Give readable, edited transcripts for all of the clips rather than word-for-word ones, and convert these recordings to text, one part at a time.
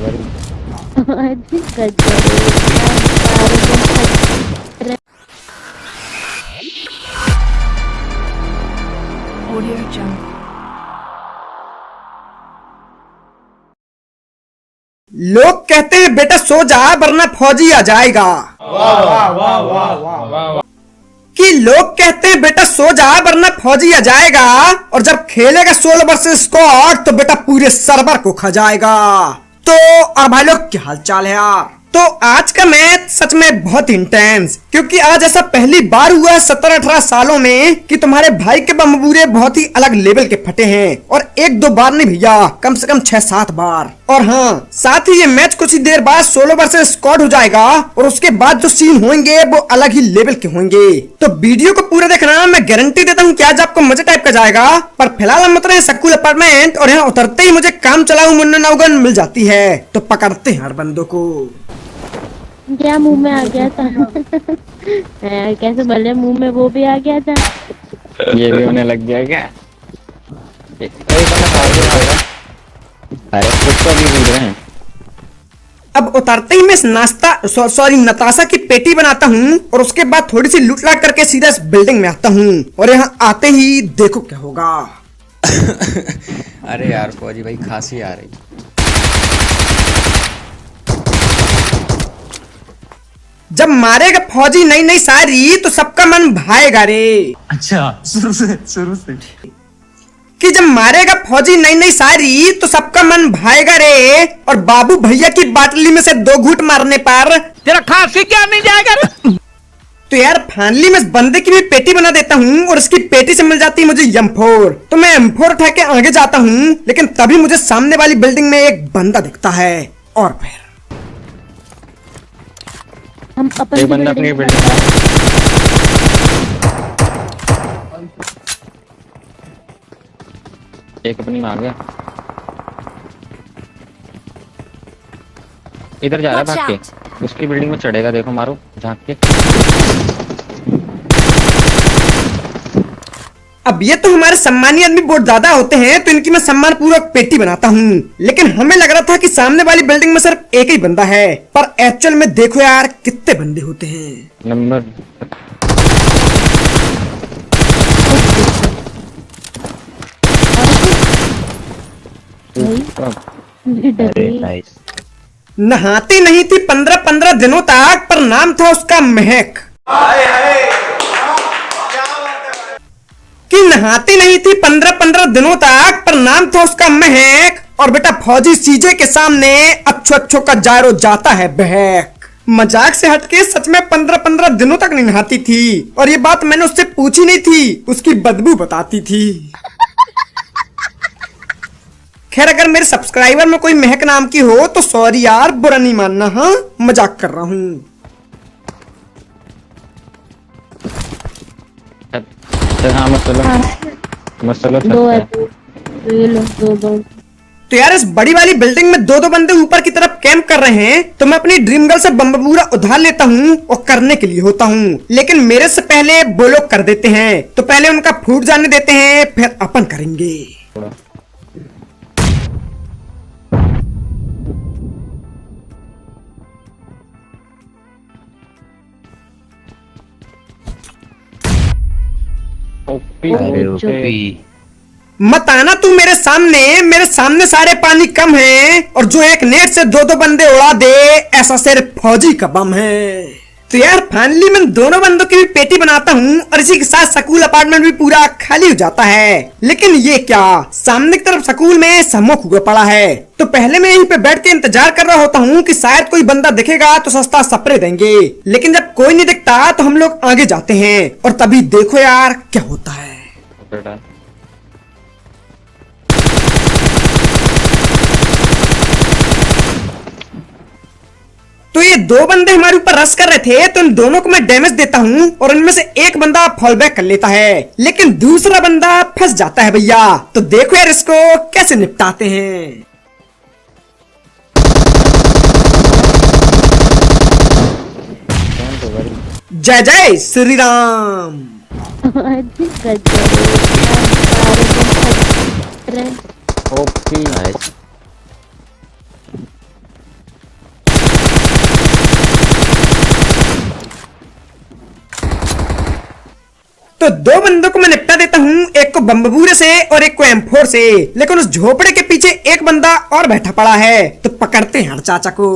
Audio Jungle. लोग कहते हैं बेटा सो जा वरना फौजी आ जाएगा। कि लोग कहते हैं बेटा सो जा वरना फौजी आ जाएगा, और जब खेलेगा 16 वर्सेस स्क्वाड तो बेटा पूरे सर्वर को खा जाएगा। तो और भाई लोग क्या हाल चाल है यार। तो आज का मैच सच में बहुत इंटेंस, क्योंकि आज ऐसा पहली बार हुआ है 17-18 सालों में कि तुम्हारे भाई के बम्बूरे बहुत ही अलग लेवल के फटे हैं, और 1-2 बार नहीं भैया, कम से कम 6-7 बार। और हाँ, साथ ही ये मैच कुछ ही देर बाद 16 वर्सेस स्क्वाड हो जाएगा, और उसके बाद जो सीन होंगे वो अलग ही लेवल के होंगे। तो वीडियो को पूरा देखना, मैं गारंटी देता हूँ कि आज आपको मजे टाइप का जाएगा। पर फिलहाल हम उतरे सकूल अपार्टमेंट, और यहाँ उतरते ही मुझे काम चलाऊ मुन्ना नाउगन मिल जाती है। तो पकड़ते हैं हर बंदों को। क्या मुंह में आ गया था? कैसे भले मुंह में वो भी आ गया था। ये भी होने लग गया क्या? अरे कुछ तो भी भूल रहे हैं। अब उतरते ही मैं नाश्ता नताशा की पेटी बनाता हूँ, और उसके बाद थोड़ी सी लूट लाट करके सीधा इस बिल्डिंग में आता हूँ, और यहाँ आते ही देखो क्या होगा। अरे यार फौजी भाई खांसी आ रही। जब मारेगा फौजी नई नई शायरी तो सबका मन भाएगा रे। अच्छा शुरू से कि जब मारेगा फौजी नई नई शायरी तो सबका मन भाएगा रे, और बाबू भैया की बाटली में से 2 घूंट मारने पर तेरा खांसी क्या नहीं जाएगा रे? तो यार फाइनली मैं इस बंदे की भी पेटी बना देता हूँ, और इसकी पेटी से मिल जाती है मुझे M4। तो मैं M4 उठा के आगे जाता हूँ, लेकिन तभी मुझे सामने वाली बिल्डिंग में एक बंदा दिखता है, और फिर हम एक बंदा अपनी बिल्डिंग एक अपनी में आ गया। इधर जा रहा है भाग के, उसकी बिल्डिंग में चढ़ेगा, देखो मारो झांक के। अब ये तो हमारे सम्मानीय आदमी बहुत ज्यादा होते हैं, तो इनकी मैं सम्मान पूर्वक पेटी बनाता हूँ। लेकिन हमें लग रहा था कि सामने वाली बिल्डिंग में सिर्फ एक ही बंदा है, पर एक्चुअल में देखो यार कितने बंदे होते हैं। नंबर नहाती नहीं थी 15-15 दिनों तक, पर नाम था उसका महक। कि नहाती नहीं थी 15-15 दिनों तक, पर नाम था उसका महक। और बेटा फौजी सीजे के सामने अच्छो का जायरो जाता है बहक। मजाक से हटके सच में 15-15 दिनों तक नहीं नहाती थी, और ये बात मैंने उससे पूछी नहीं थी, उसकी बदबू बताती थी। खैर अगर मेरे सब्सक्राइबर में कोई महक नाम की हो तो सॉरी यार, बुरा नहीं मानना, हाँ मजाक कर रहा हूँ। हाँ मसलो दो है, ये लो दो। तो यार इस बड़ी वाली बिल्डिंग में 2-2 बंदे ऊपर की तरफ कैंप कर रहे हैं, तो मैं अपनी ड्रीम गर्ल से बम्बूरा उधार लेता हूँ, और करने के लिए होता हूँ। लेकिन मेरे से पहले वो लोग कर देते हैं, तो पहले उनका फूट जाने देते हैं, फिर अपन करेंगे। मत आना तू मेरे सामने सारे पानी कम है, और जो एक नेट से 2-2 बंदे उड़ा दे ऐसा सिर्फ फौजी का बम है। तो यार फाइनली मैं दोनों बंदों की भी पेटी बनाता हूँ, और इसी के साथ स्कूल अपार्टमेंट भी पूरा खाली हो जाता है। लेकिन ये क्या, सामने की तरफ स्कूल में सम्मुख हुआ पड़ा है। तो पहले मैं यहीं पे बैठ के इंतजार कर रहा होता हूँ कि शायद कोई बंदा दिखेगा तो सस्ता स्प्रे देंगे। लेकिन जब कोई नहीं दिखता तो हम लोग आगे जाते हैं, और तभी देखो यार क्या होता है। तो ये 2 बंदे हमारे ऊपर रश कर रहे थे, तो इन दोनों को मैं डैमेज देता हूँ, और इनमें से एक बंदा फॉल बैक कर लेता है, लेकिन दूसरा बंदा फंस जाता है भैया। तो देखो यार इसको कैसे निपटाते हैं। जय जय श्री राम। तो दो बंदों को मैं निपटा देता हूँ, एक को बम्बूरे से और एक को M4 से। लेकिन उस झोपड़े के पीछे एक बंदा और बैठा पड़ा है, तो पकड़ते हैं चाचा को।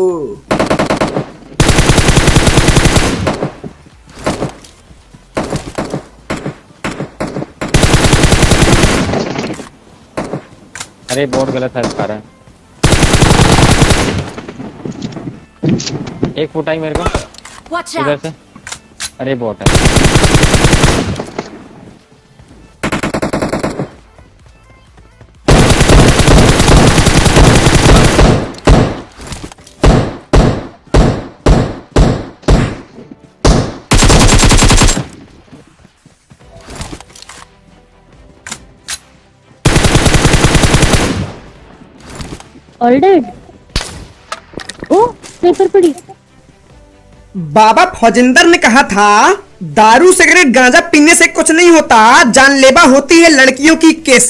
अरे बहुत गलत हेल्प कर रहा है। एक फुट आई मेरे को Watch इधर out! से। अरे बहुत है। All dead. ओ स्नाइपर पड़ी। बाबा फौजिंदर ने कहा था दारू सिगरेट गांजा पीने से कुछ नहीं होता, जानलेवा होती है लड़कियों की किस।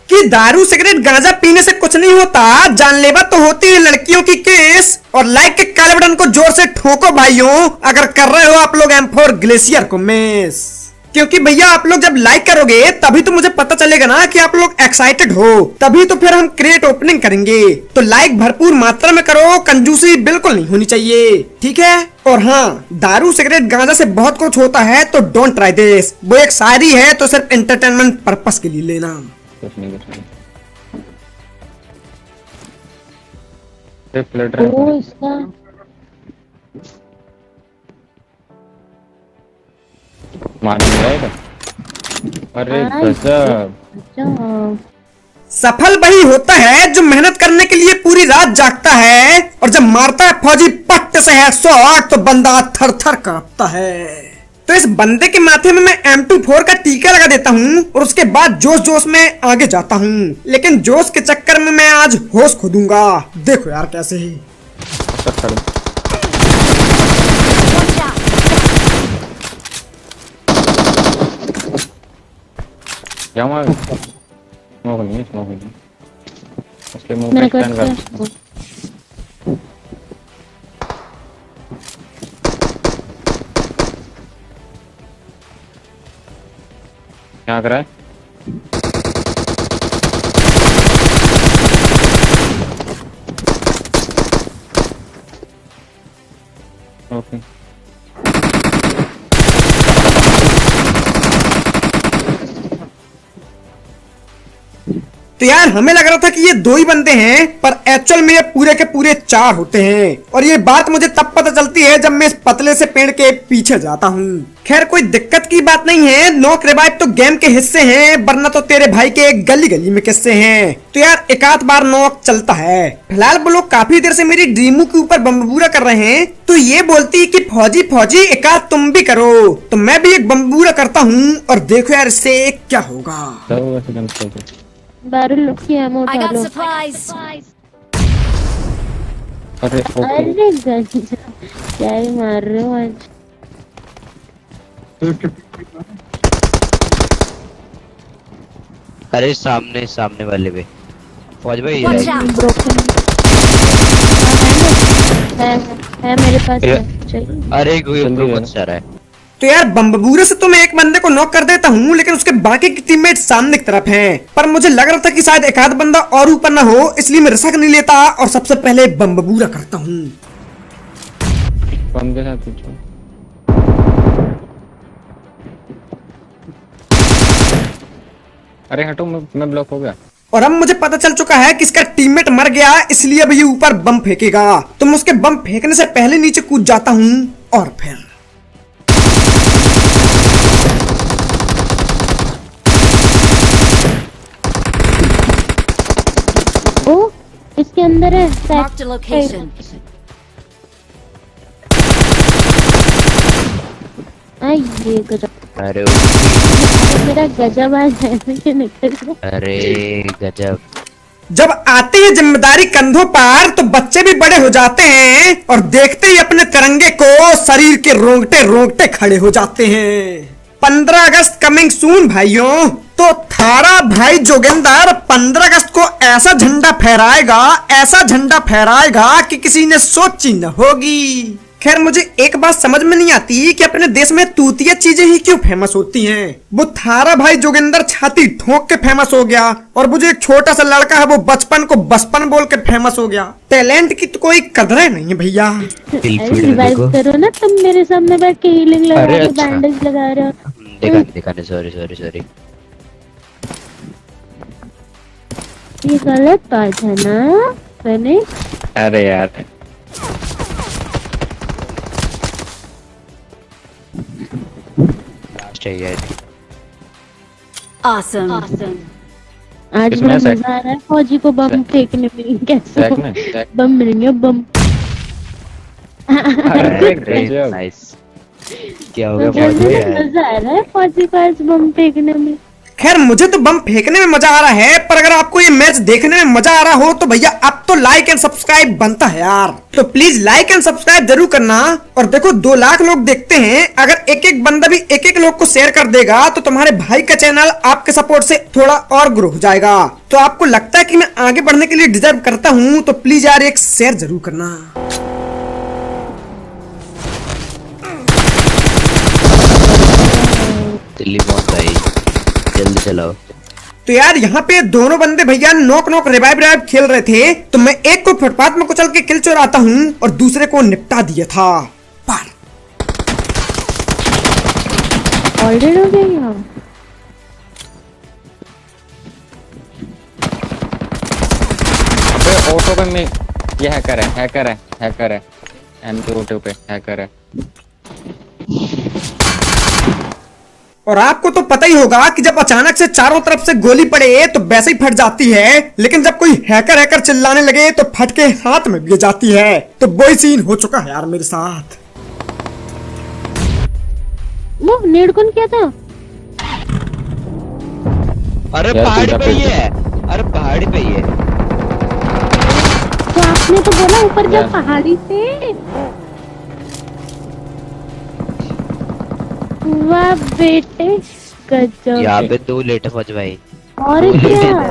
कि दारू सिगरेट गांजा पीने से कुछ नहीं होता, जानलेवा तो होती है लड़कियों की किस। और लाइक के काले बटन को जोर से ठोको भाइयों, अगर कर रहे हो आप लोग M4 ग्लेशियर को मिस। क्योंकि भैया आप लोग जब लाइक करोगे तभी तो मुझे पता चलेगा ना कि आप लोग एक्साइटेड हो, तभी तो फिर हम क्रेट ओपनिंग करेंगे। तो लाइक भरपूर मात्रा में करो, कंजूसी बिल्कुल नहीं होनी चाहिए, ठीक है। और हाँ, दारू सिगरेट गांजा से बहुत कुछ होता है, तो डोंट ट्राई दिस। वो एक शायरी है, तो सिर्फ एंटरटेनमेंट पर्पस के लिए लेना। कुछ नहीं कुछ नहीं। सिर्फ प्लेट रहा ओ है। इसका मार नहीं जाएगा। अरे गजब। अच्छा सफल वही होता है जो मेहनत करने के लिए पूरी रात जागता है, और जब मारता है फौजी पट्ट से हेडशॉट तो बंदा थर थर कांपता है। तो इस बंदे के माथे में मैं M24 का टीका लगा देता हूँ, और उसके बाद जोश जोश में आगे जाता हूँ। लेकिन जोश के चक्कर में मैं आज होश खो दूंगा। देखो यार कैसे ही। Watch out! जाऊँ स्मोक नहीं स्मोक नहीं। उसके मुंह पे मैं स्टैंड कर। करती हूँ। क्या कर रहा है? ओके तो यार हमें लग रहा था कि ये दो ही बंदे हैं, पर एक्चुअल में ये पूरे के पूरे 4 होते हैं। और ये बात मुझे तब पता चलती है जब मैं इस पतले से पेड़ के पीछे जाता हूँ। खैर कोई दिक्कत की बात नहीं है, नॉक रिवाइव तो गेम के हिस्से हैं, वरना तो तेरे भाई के गली गली में किस्से हैं। तो यार एक आध बार नॉक चलता है। फिलहाल वो लोग काफी देर से मेरी ड्रीमू के ऊपर बम्बूरा कर रहे हैं, तो ये बोलती कि फौजी फौजी एक आध तुम भी करो। तो मैं भी एक बम्बूरा करता हूँ, और देखो यार इससे क्या होगा। तो वैसे जंप कर। बैरल की एमो I got डालो। supplies! अरे ओके अरे गंजा क्या ही मार रहे हो आज। अरे सामने सामने वाले पे फौज भाई Watch out! ब्रोकन है मेरे पास है। चाहिए। अरे कोई जल्दी ऊपर है। बहुत सारा है। तो यार बम्बूरे से तो मैं एक बंदे को नॉक कर देता हूँ, लेकिन उसके बाकी के टीममेट सामने की तरफ हैं। पर मुझे लग रहा था कि शायद एक आध बंदा और ऊपर ना हो, इसलिए मैं रिस्क नहीं लेता और सबसे पहले बम्बूरा करता हूँ। बम के साथ पूछो। अरे हटो मैं ब्लॉक हो गया। और अब मुझे पता चल चुका है कि इसका टीममेट मर गया, इसलिए अब ये ऊपर बम फेंकेगा। तो मैं उसके बम फेंकने से पहले नीचे कूद जाता हूँ, और फिर ओ इसके अंदर है। Marked a location. आई ये गजब। अरे मेरा गजब आज ऐसे के निकल रहा। अरे गजब। जब आती है जिम्मेदारी कंधों पर, तो बच्चे भी बड़े हो जाते हैं, और देखते ही अपने तिरंगे को शरीर के रोंगटे रोंगटे खड़े हो जाते हैं। 15 अगस्त कमिंग सून भाइयों। तो थारा भाई जोगिंदर 15 अगस्त को ऐसा झंडा फहराएगा, ऐसा झंडा फहराएगा कि किसी ने सोची न होगी। खैर मुझे एक बात समझ में नहीं आती कि अपने देश में तूतिया चीजें ही क्यों फेमस होती हैं। वो थारा भाई जोगिंदर छाती ठोक के फेमस हो गया और वो जो एक छोटा सा लड़का है वो बचपन को बचपन बोल के फेमस हो गया। टैलेंट की तो कोई कदर नहीं है भैया। रिवाइव करो ना, तुम मेरे सामने बैठ के हीलिंग लगा अरे रहे हो, अच्छा। बैंडेज लगा रहे हो। देखा नहीं, सॉरी सॉरी सॉरी। ये गलत बात है ना मैंने। अरे यार लास्ट है ये। Awesome. आज किसमें बड़ा सैक? मजा आ रहा है फौजी को बम फेंकने में। कैसे सैक में सैक। बम मिलेंगे बम। अरे गजब। नाइस। क्या हो गया मुझे फौजी यार? मजा आ रहा है फौजी को आज बम फेंकने में। खैर मुझे तो बम फेंकने में मजा आ रहा है, पर अगर आपको ये मैच देखने में मजा आ रहा हो तो भैया अब तो लाइक एंड सब्सक्राइब बनता है यार। तो प्लीज लाइक एंड सब्सक्राइब जरूर करना। और देखो 2 लाख लोग देखते हैं, अगर एक एक बंदा भी एक एक लोग को शेयर कर देगा तो तुम्हारे भाई का चैनल आपके सपोर्ट से थोड़ा और ग्रो हो जाएगा। तो आपको लगता है कि मैं आगे बढ़ने के लिए डिजर्व करता हूँ तो प्लीज यार एक शेयर जरूर करना। दिल्ली पहुंच भाई, जल्दी चलाओ। तो यार यहाँ पे दोनों बंदे भैया नॉक नॉक रिवाइव खेल रहे थे, तो मैं एक को फुटपाथ में कुचल के किल चुराता हूँ और दूसरे को निपटा दिया था। पर ऑलरेडी हो गया यहाँ। अबे ऑटो पे में ये हैकर है एमके ऑटो पे हैकर है। और आपको तो पता ही होगा कि जब अचानक से चारों तरफ से गोली पड़े तो वैसे ही फट जाती है, लेकिन जब कोई हैकर चिल्लाने लगे तो फट के हाथ में भी जाती है। तो वही सीन हो चुका है यार मेरे साथ। वो नेड कौन किया था? अरे यार, पहाड़ी तू पे ही है, अरे पहाड़ी पे ही है। तो आपने तो बोला ऊपर जा यार। पहाड़ी से। वाह बेटे गजब। यहाँ पे 2 लेट है फौज भाई। और क्या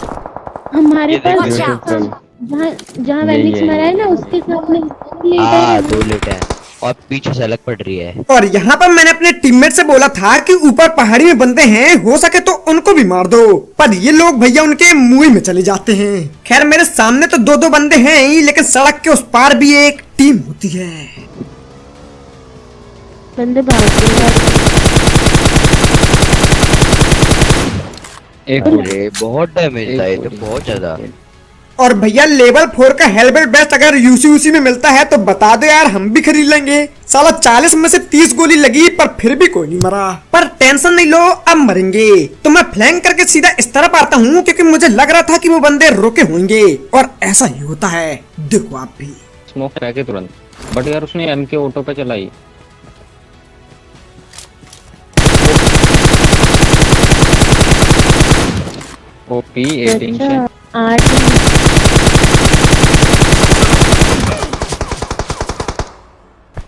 हमारे ये पास Watch out. जहाँ जहाँ ये- वैनिक्स ये- मरा है ना उसके सामने हाँ लीडर 2 लेट है और पीछे से अलग पड़ रही है। और यहाँ पर मैंने अपने टीममेट से बोला था कि ऊपर पहाड़ी में बंदे हैं, हो सके तो उनको भी मार दो, पर ये लोग भैया उनके मुंह में चले जाते हैं। खैर मेरे सामने तो 2 बंदे हैं ही, लेकिन सड़क के उस पार भी एक टीम होती है। बंदे भाग गए। एक अरे बहुत डैमेज था ये तो, बहुत ज्यादा। और भैया लेवल 4 का हेलमेट बेस्ट अगर यूसी में मिलता है तो बता दो यार, हम भी खरीद लेंगे। साला 40 में से 30 गोली लगी पर फिर भी कोई नहीं मरा। पर टेंशन नहीं लो, अब मरेंगे। तो मैं फ्लैंक करके सीधा इस तरफ आता हूँ क्योंकि मुझे लग रहा था कि वो बंदे रुके होंगे, और ऐसा ही होता है। देखो आप भी। स्मोक फेंके तुरंत, बट यार उसने एमके ऑटो पे चलाई। ओपी 18 से अच्छा 8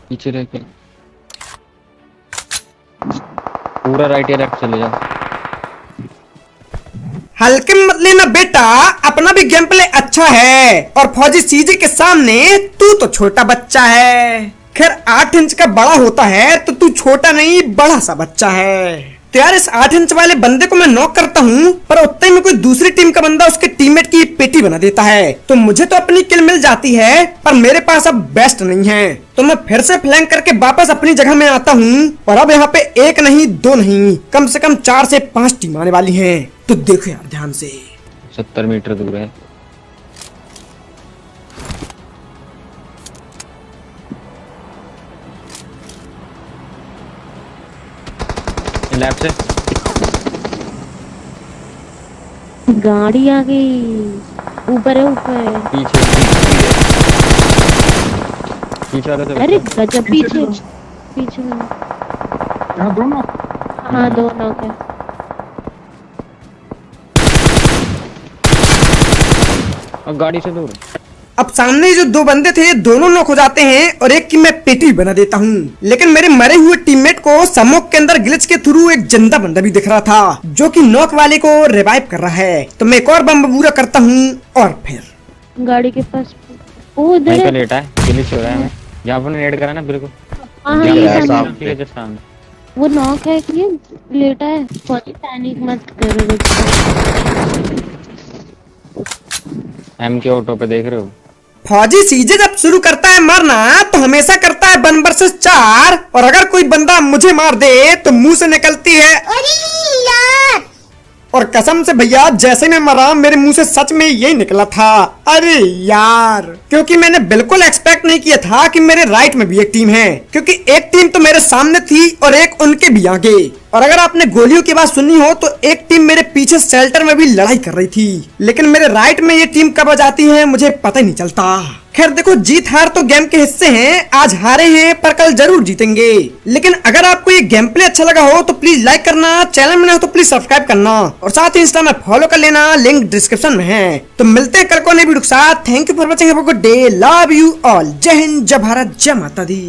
पीछे रह के पूरा राइट या लेफ्ट चले जाओ। हल्के में मत लेना बेटा, अपना भी गेम प्ले अच्छा है, और फौजी सीजी के सामने तू तो छोटा बच्चा है। खैर 8 इंच का बड़ा होता है तो तू छोटा नहीं बड़ा सा बच्चा है। तो यार इस 8 इंच वाले बंदे को मैं नॉक करता हूँ, पर उतने में कोई दूसरी टीम का बंदा उसके टीममेट की पेटी बना देता है। तो मुझे तो अपनी किल मिल जाती है, पर मेरे पास अब बेस्ट नहीं है। तो मैं फिर से फ्लैंक करके वापस अपनी जगह में आता हूँ, और अब यहाँ पे 1 नहीं 2 नहीं कम से कम 4 से 5 टीम आने वाली हैं। तो देखो यार ध्यान से। 70 मीटर दूर है। लेफ्ट से गाड़ी आ गई। ऊपर है ऊपर। पीछे पीछे वाले से अरे बचा। गजब पीछे पीछे में। हाँ 2 नॉक है। और गाड़ी से दूर। अब सामने जो 2 बंदे थे दोनों नॉक हो जाते हैं, और एक की मैं पेटी बना देता हूँ। लेकिन मेरे मरे हुए टीममेट को स्मोक के अंदर ग्लिच के थ्रू एक जिंदा बंदा भी दिख रहा था, जो कि नॉक वाले को रिवाइव कर रहा है। तो मैं एक और बम पूरा करता हूँ, और फिर गाड़ी के पास वो उधर वहीं पे है। लेटा है, ग्लिच हो रहा है। जहाँ पर नेट करा ना बिल्कुल हाँ दिख ये रहा है सामने। सामने। जस्ट सामने। वो नॉक है कि लेटा है। फौजी पैनिक मत करो एम के ऑटो पे देख रहे हो? फौजी सीजे जब शुरू करता है मारना तो हमेशा करता है 1 वर्सेस 4 और अगर कोई बंदा मुझे मार दे तो मुंह से निकलती है अरे यार। और कसम से भैया जैसे मैं मरा मेरे मुंह से सच में यही निकला था अरे यार, क्योंकि मैंने बिल्कुल एक्सपेक्ट नहीं किया था कि मेरे राइट में भी एक टीम है, क्योंकि एक टीम तो मेरे सामने थी और एक उनके भी आगे। और अगर आपने गोलियों की बात सुनी हो तो एक टीम मेरे पीछे शेल्टर में भी लड़ाई कर रही थी, लेकिन मेरे राइट में ये टीम कब आ जाती है मुझे पता ही नहीं चलता। खैर देखो, जीत हार तो गेम के हिस्से हैं, आज हारे हैं पर कल जरूर जीतेंगे। लेकिन अगर आपको ये गेम प्ले अच्छा लगा हो तो प्लीज लाइक करना, चैनल में नए हो तो प्लीज सब्सक्राइब करना और साथ ही इंस्टा में फॉलो कर लेना, लिंक डिस्क्रिप्शन में है। तो मिलते हैं कल को नई वीडियो के साथ। Thank you for watching, have a good day, love you all, जय हिंद, जय भारत, जय माता दी।